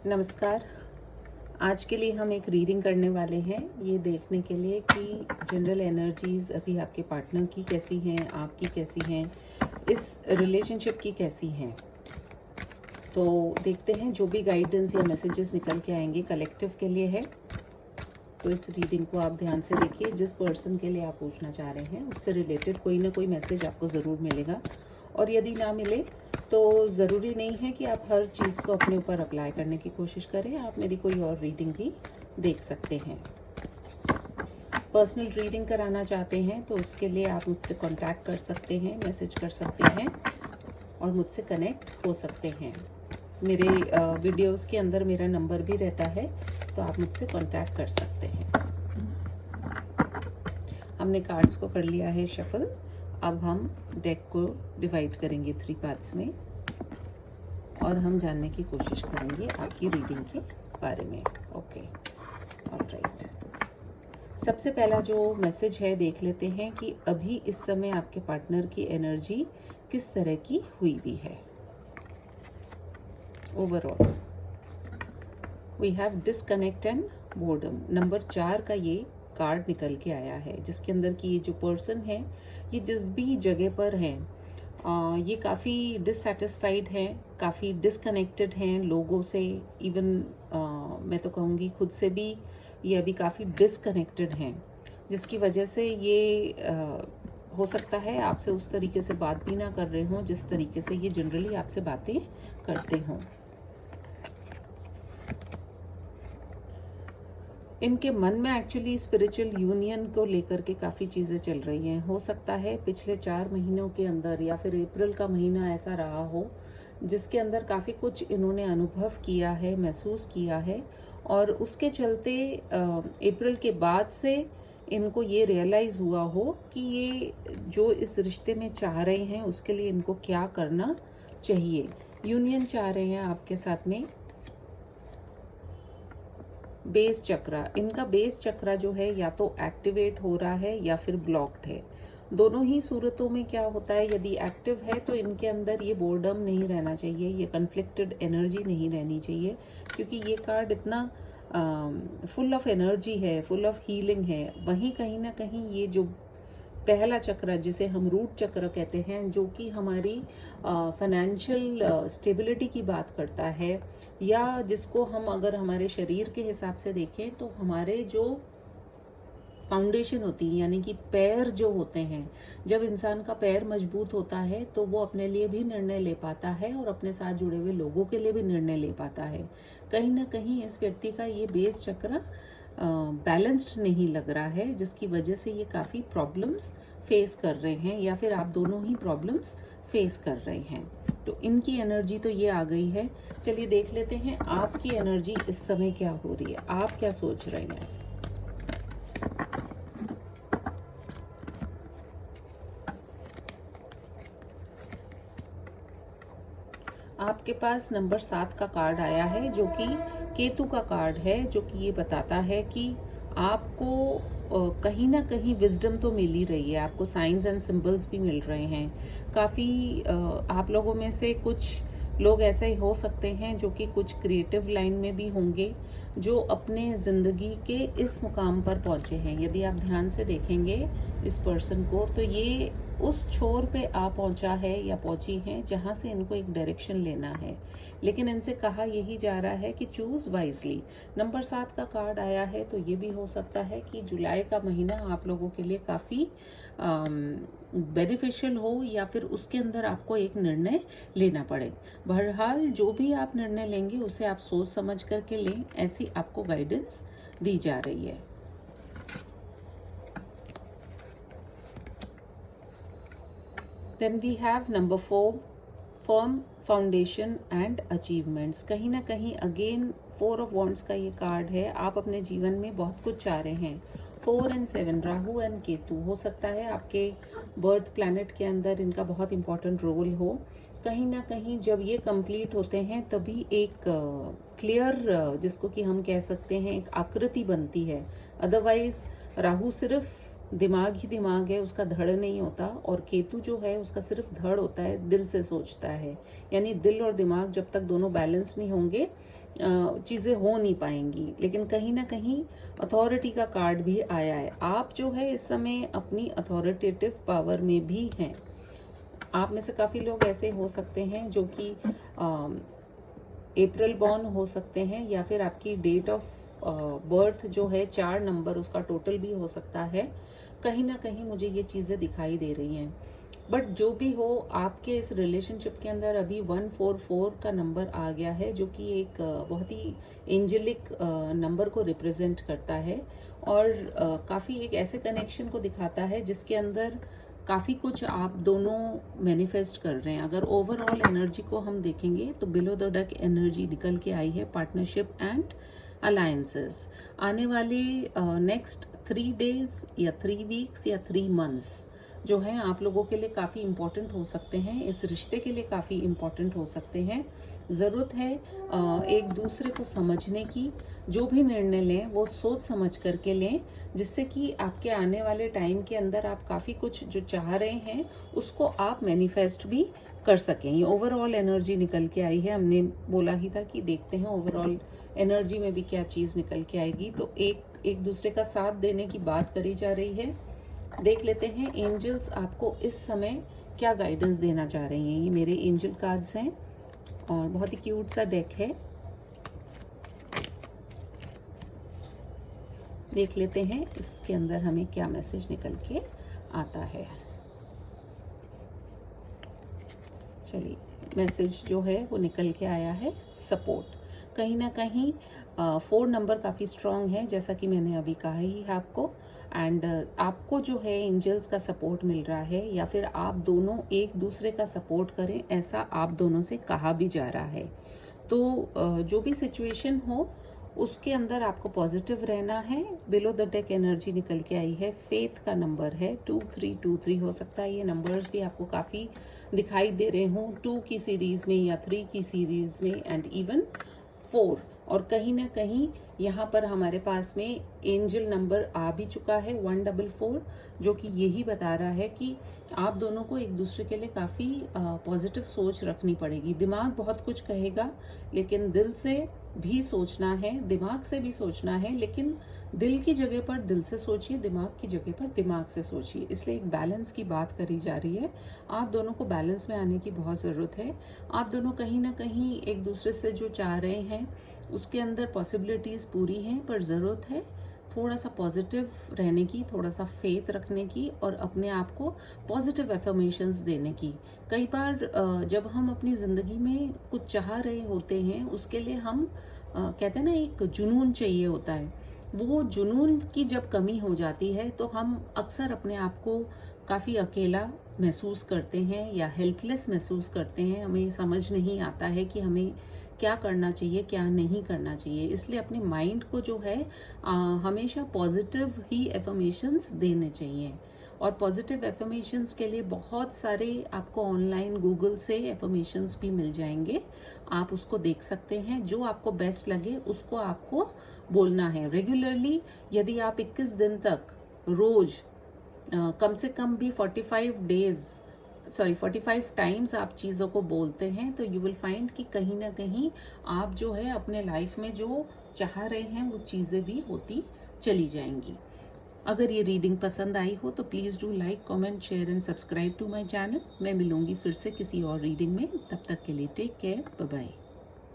नमस्कार। आज के लिए हम एक रीडिंग करने वाले हैं, ये देखने के लिए कि जनरल एनर्जीज अभी आपके पार्टनर की कैसी हैं, आपकी कैसी हैं, इस रिलेशनशिप की कैसी हैं। तो देखते हैं जो भी गाइडेंस या मैसेजेस निकल के आएंगे कलेक्टिव के लिए है। तो इस रीडिंग को आप ध्यान से देखिए। जिस पर्सन के लिए आप पूछना चाह रहे हैं उससे रिलेटेड कोई ना कोई मैसेज आपको ज़रूर मिलेगा, और यदि ना मिले तो ज़रूरी नहीं है कि आप हर चीज़ को अपने ऊपर अप्लाई करने की कोशिश करें। आप मेरी कोई और रीडिंग भी देख सकते हैं। पर्सनल रीडिंग कराना चाहते हैं तो उसके लिए आप मुझसे कांटेक्ट कर सकते हैं, मैसेज कर सकते हैं और मुझसे कनेक्ट हो सकते हैं। मेरे वीडियोस के अंदर मेरा नंबर भी रहता है, तो आप मुझसे कांटेक्ट कर सकते हैं। हमने कार्ड्स को कर लिया है शफल। अब हम डेक को डिवाइड करेंगे 3 पार्ट्स में और हम जानने की कोशिश करेंगे आपकी रीडिंग के बारे में। Okay, alright. सबसे पहला जो मैसेज है देख लेते हैं कि अभी इस समय आपके पार्टनर की एनर्जी किस तरह की हुई भी है। Overall we have disconnect and boredom. Number 4 का ये कार्ड निकल के आया है, जिसके अंदर की ये जो पर्सन है, ये जिस भी जगह पर है, ये काफ़ी डिससेटिस्फाइड हैं, काफ़ी डिसकनेक्टेड हैं लोगों से। इवन मैं तो कहूँगी खुद से भी ये अभी काफ़ी डिसकनेक्टेड हैं, जिसकी वजह से ये हो सकता है आपसे उस तरीके से बात भी ना कर रहे हों जिस तरीके से ये जनरली आपसे बातें करते हों। इनके मन में एक्चुअली स्पिरिचुअल यूनियन को लेकर के काफ़ी चीज़ें चल रही हैं। हो सकता है पिछले 4 महीनों के अंदर या फिर अप्रैल का महीना ऐसा रहा हो जिसके अंदर काफ़ी कुछ इन्होंने अनुभव किया है, महसूस किया है, और उसके चलते अप्रैल के बाद से इनको ये रियलाइज़ हुआ हो कि ये जो इस रिश्ते में चाह रहे हैं उसके लिए इनको क्या करना चाहिए। यूनियन चाह रहे हैं आपके साथ में। बेस चक्रा, इनका बेस चक्रा जो है या तो एक्टिवेट हो रहा है या फिर ब्लॉक्ड है। दोनों ही सूरतों में क्या होता है, यदि एक्टिव है तो इनके अंदर ये बोर्डम नहीं रहना चाहिए, ये कन्फ्लिक्टेड एनर्जी नहीं रहनी चाहिए, क्योंकि ये कार्ड इतना फुल ऑफ एनर्जी है, फुल ऑफ हीलिंग है। वहीं कहीं ना कहीं ये जो पहला चक्र जिसे हम रूट चक्र कहते हैं, जो कि हमारी फाइनेंशियल स्टेबिलिटी की बात करता है, या जिसको हम अगर हमारे शरीर के हिसाब से देखें तो हमारे जो फाउंडेशन होती है, यानी कि पैर जो होते हैं, जब इंसान का पैर मजबूत होता है तो वो अपने लिए भी निर्णय ले पाता है और अपने साथ जुड़े हुए लोगों के लिए भी निर्णय ले पाता है। कहीं ना कहीं इस व्यक्ति का ये बेस चक्र बैलेंस्ड नहीं लग रहा है, जिसकी वजह से ये काफ़ी प्रॉब्लम्स फेस कर रहे हैं, या फिर आप दोनों ही प्रॉब्लम्स फेस कर रहे हैं। तो इनकी एनर्जी तो ये आ गई है। चलिए देख लेते हैं आपकी एनर्जी इस समय क्या हो रही है, आप क्या सोच रहे हैं। आपके पास नंबर 7 का कार्ड आया है, जो कि केतु का कार्ड है, जो कि ये बताता है कि आपको कहीं ना कहीं विजडम तो मिल ही रही है, आपको साइंस एंड सिंबल्स भी मिल रहे हैं। काफ़ी आप लोगों में से कुछ लोग ऐसे हो सकते हैं जो कि कुछ क्रिएटिव लाइन में भी होंगे, जो अपने ज़िंदगी के इस मुकाम पर पहुंचे हैं। यदि आप ध्यान से देखेंगे इस पर्सन को तो ये उस छोर पे आ पहुंचा है या पहुंची हैं जहां से इनको एक डायरेक्शन लेना है, लेकिन इनसे कहा यही जा रहा है कि चूज वाइजली। नंबर 7 का कार्ड आया है, तो ये भी हो सकता है कि जुलाई का महीना आप लोगों के लिए काफ़ी बेनिफिशियल हो, या फिर उसके अंदर आपको एक निर्णय लेना पड़े। बहरहाल जो भी आप निर्णय लेंगे उसे आप सोच समझ करके लें, ऐसी आपको गाइडेंस दी जा रही है। Then we have number 4, firm foundation and achievements. कहीं ना कहीं अगेन 4 ऑफ वॉन्ड्स का ये कार्ड है। आप अपने जीवन में बहुत कुछ चाह रहे हैं। 4 एंड 7, राहु एंड केतु, हो सकता है आपके बर्थ प्लैनेट के अंदर इनका बहुत इंपॉर्टेंट रोल हो। कहीं ना कहीं जब ये कंप्लीट होते हैं तभी एक क्लियर, जिसको कि हम कह सकते हैं एक आकृति बनती है। अदरवाइज राहु सिर्फ दिमाग ही दिमाग है, उसका धड़ नहीं होता, और केतु जो है उसका सिर्फ धड़ होता है, दिल से सोचता है। यानी दिल और दिमाग जब तक दोनों बैलेंस नहीं होंगे चीज़ें हो नहीं पाएंगी। लेकिन कहीं ना कहीं अथॉरिटी का कार्ड भी आया है। आप जो है इस समय अपनी अथॉरिटेटिव पावर में भी हैं। आप में से काफ़ी लोग ऐसे हो सकते हैं जो कि अप्रैल बॉर्न हो सकते हैं, या फिर आपकी डेट ऑफ बर्थ जो है 4 नंबर उसका टोटल भी हो सकता है। कहीं ना कहीं मुझे ये चीज़ें दिखाई दे रही हैं। बट जो भी हो, आपके इस रिलेशनशिप के अंदर अभी 144 का नंबर आ गया है, जो कि एक बहुत ही एंजेलिक नंबर को रिप्रेजेंट करता है, और काफ़ी एक ऐसे कनेक्शन को दिखाता है जिसके अंदर काफ़ी कुछ आप दोनों मैनिफेस्ट कर रहे हैं। अगर ओवरऑल एनर्जी को हम देखेंगे तो बिलो द डक एनर्जी निकल के आई है, पार्टनरशिप एंड अलायंसेस। आने वाले नेक्स्ट 3 डेज या 3 वीक्स या 3 मंथ्स जो है आप लोगों के लिए काफ़ी इम्पोर्टेंट हो सकते हैं, इस रिश्ते के लिए काफ़ी इम्पोर्टेंट हो सकते हैं। ज़रूरत है एक दूसरे को समझने की। जो भी निर्णय लें वो सोच समझ करके लें, जिससे कि आपके आने वाले टाइम के अंदर आप काफ़ी कुछ जो चाह रहे हैं उसको आप मैनिफेस्ट भी कर सकें। ये ओवरऑल एनर्जी निकल के आई है। हमने बोला ही था कि देखते हैं ओवरऑल एनर्जी में भी क्या चीज़ निकल के आएगी। तो एक दूसरे का साथ देने की बात करी जा रही है। देख लेते हैं एंजल्स आपको इस समय क्या गाइडेंस देना चाह रही हैं। ये मेरे एंजल कार्ड्स हैं और बहुत ही क्यूट सा डेक है। देख लेते हैं इसके अंदर हमें क्या मैसेज निकल के आता है। चलिए, मैसेज जो है वो निकल के आया है सपोर्ट। कहीं ना कहीं 4 नंबर काफ़ी स्ट्रांग है, जैसा कि मैंने अभी कहा ही है आपको। एंड आपको जो है एंजल्स का सपोर्ट मिल रहा है, या फिर आप दोनों एक दूसरे का सपोर्ट करें, ऐसा आप दोनों से कहा भी जा रहा है। तो जो भी सिचुएशन हो उसके अंदर आपको पॉजिटिव रहना है। बिलो द डेक एनर्जी निकल के आई है, फेथ का नंबर है 2323। हो सकता है ये नंबर्स भी आपको काफ़ी दिखाई दे रहे हों 2 की सीरीज में या 3 की सीरीज में, एंड इवन 4। और कहीं ना कहीं यहाँ पर हमारे पास में एंजल नंबर आ भी चुका है 144, जो कि यही बता रहा है कि आप दोनों को एक दूसरे के लिए काफ़ी पॉजिटिव सोच रखनी पड़ेगी। दिमाग बहुत कुछ कहेगा, लेकिन दिल से भी सोचना है, दिमाग से भी सोचना है, लेकिन दिल की जगह पर दिल से सोचिए, दिमाग की जगह पर दिमाग से सोचिए। इसलिए एक बैलेंस की बात करी जा रही है। आप दोनों को बैलेंस में आने की बहुत ज़रूरत है। आप दोनों कहीं ना कहीं एक दूसरे से जो चाह रहे हैं उसके अंदर पॉसिबिलिटीज़ पूरी हैं, पर ज़रूरत है थोड़ा सा पॉजिटिव रहने की, थोड़ा सा फेथ रखने की, और अपने आप को पॉजिटिव एफर्मेशंस देने की। कई बार जब हम अपनी ज़िंदगी में कुछ चाह रहे होते हैं, उसके लिए हम कहते हैं ना, एक जुनून चाहिए होता है। वो जुनून की जब कमी हो जाती है तो हम अक्सर अपने आप को काफ़ी अकेला महसूस करते हैं या हेल्पलेस महसूस करते हैं। हमें समझ नहीं आता है कि हमें क्या करना चाहिए, क्या नहीं करना चाहिए। इसलिए अपने माइंड को जो है हमेशा पॉजिटिव ही एफर्मेशंस देने चाहिए। और पॉजिटिव एफर्मेशंस के लिए बहुत सारे आपको ऑनलाइन गूगल से एफर्मेशंस भी मिल जाएंगे, आप उसको देख सकते हैं। जो आपको बेस्ट लगे उसको आपको बोलना है रेगुलरली। यदि आप 21 दिन तक रोज कम से कम भी 45 टाइम्स आप चीज़ों को बोलते हैं, तो यू विल फाइंड कि कहीं ना कहीं आप जो है अपने लाइफ में जो चाह रहे हैं वो चीज़ें भी होती चली जाएंगी। अगर ये रीडिंग पसंद आई हो तो please do like, comment, share and subscribe to my channel. मैं मिलूंगी फिर से किसी और रीडिंग में। तब तक के लिए टेक केयर, बाय बाय।